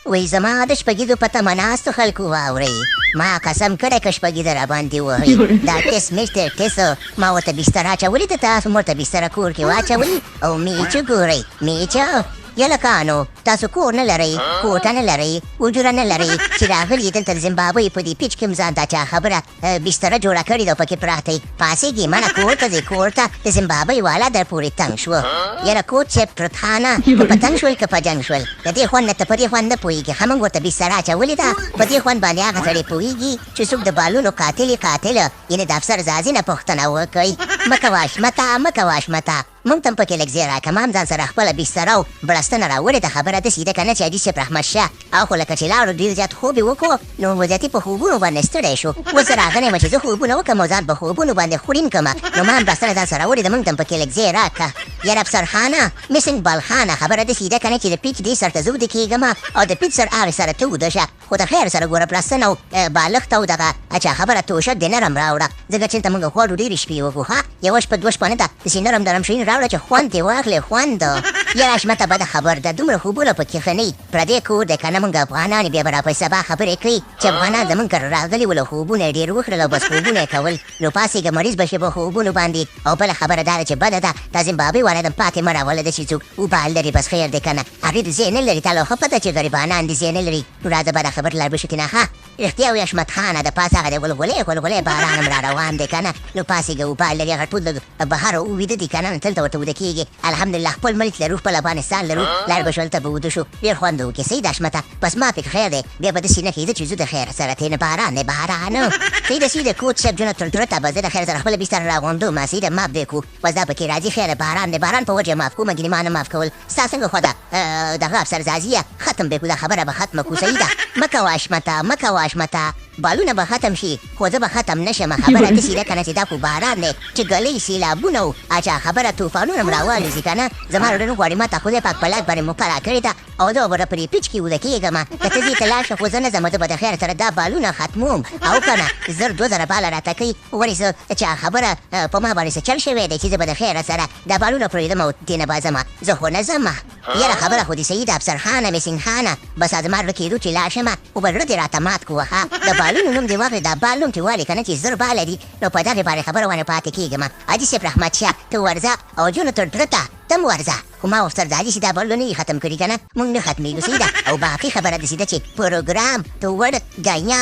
وای زما د شپږیزو په تمه ناستو خلکو واورئ ما قسم کړی که شپږیزه راباندې ووهئ دا ټس میچ ټس ما ورته بستر اچولې ده تاسو مو ورته بستره کور کې واچولي او میچو ګورئ میچو یلکانو تاسو کور نه لرئ کوټه نه لرئ وجوره نه لرئ چې راغلي دلته د زیمبابوې په دې پیچ کې م ځان ته چا خبره بستره جوړه کړې ده او پکې پراته یې پاڅېږي منه کور ته ځې کور ته د زیمبابوې والا در پورې تنګ شوه یاره کوټ صاحب پرتانه که په تنګ شول که په جنګ شول د دې خوند نه ته په دې خوند نه پوهېږي ښه موږ ورته بستره اچولې ده په دې خوند باندې هغه سړی پوهېږي چې څوک د بالونو قاتل یعنې د افسر زازي نه پوښتنه وکړئ مه کوه شمته مونږ ته هم پکې لږ ځای راکړه ما هم ځان سره خپله بستره او بړستنه راوړې ده خبره داسې ده که نه چې حاجي صاحب رحمت شاه او خو لکه چې لاړو ډېر زیات خوب یې وکړو نو وضعیتي په خوبونو باندې ستړی شو اوس زه راغلی یم چې زه خوبونه وکړم او ځان په خوبونو باندې خورین کړمه نو ما هم بړستنه ځان سره راوړې ده مونږ ته هم پکې لږ ځای راکړه یاره افسرخانه مسنګ بالخانه خبره داسې ده که نه چې د پیچ دې سر ته زه وده کېږم او د پیچ سر هغې سره ته وده شه خو د خیر سره ګوره بړستنه او بالښت او دغه اچا خبره توشک دې نرم راوړه ځکه چې دلته مونږ غواړو ډېرې شپې وکړو ښه یوه شپه دوه شپه نه ده داسې نرم نرم شیان راوړه چې خوند دې واخلې خوند یاره شمته بده خبر ده دومره خوبونه پکې ښه نه وي پردی کور دی که نه مونږ افغانان بیا به راپسې سبا خبرې کوي چې افغانان زمونږ کره راغلي ول او خوبونه یې ډېر وکړل او بس خوبونه یې کول نو پاسېږه مریض به شي په خوبونو باندې او بله خبره دا ده چې بده ده دا زیمبابوې والا د پاتې مه راولده چې څوک وبال لري بس خیر دی که نه هغې د ځای نه لري تا له ښه پته چې غریبانان دې ځای نه لري نو راځه بده خبر لار بشو کې نه ښه رښتیا وي حشمت خانه د پاسه هغه د ولغولې باران هم را روان دی که نه نو پاسېږه وبال لري هغه ټول د بهر وویده دي که نه دلته ورته وده کېږي الحمدلله خپل ملک لرو خپل افغانستان لرو لار به شو هلته به وده شو ډېر خوند وکړي صحیح ده حشمته بس ما فکر خیر دی بیا به داسې نه کېده چې زه د خیر سره تېنه باران دی باران صحیح ده صحیح ده کوچ صاحب جونه ترترته به زه د خیر سره خپله بستر راغونډوم صحیح ده معاف دې کړو بس دا پکې راځي خیر باران دی باران په وجه معاف کومه ګینې ما نه معاف کول ستا څنګه خو ده دغه افسرزازیه ختم به کړو دا خبره به ختمه کړو صحیح ده مه کوه حشمته بالونه به ختم شي خو زه به ختم نشم خبره داسې ده که نه چې دا خو باران دی چې ګلۍ سیلابونه او اچا خبره طوفانونه هم راوالوځي که نه زما زړه نه غواړي ما ته خدای پاک په لاک باندې مبتلا کړې ده او زه به پرې پیچ کې وده کېږم که ته دې ته لاړ شه خو زه نه ځم زه به د خیر سره دا بالونه ختموم او که نه 1000-2000 باله راته کوي ولې زه چې خبره په ما باندې څه چل شوی دی چې زه به د خیر سره دا بالونه پرېږدم او دې نه به ځم زه خو نه ځم یاره خبره خو دې صحیح ده افسرخانه مسنګخانه بس زما زړه کېدو چې لاړ شم خو به زړه دې راته مات کړو ښه د بالونو نوم دې واخلې دا بال نوم چې والې که نه چې 1000 باله دي نو په دغې باندې خبره ونه پاتې کېږم حاجي صاحب رحمت شاه ته ورځه او جونو تر زړه ته ته م ورځه خو ما افسر زادي چې دا بالونه یې ختم کړي که نه مونږ نه ختمېږو صحیح ده او باقي خبره داسې ده چې پروګرام تو ورګیا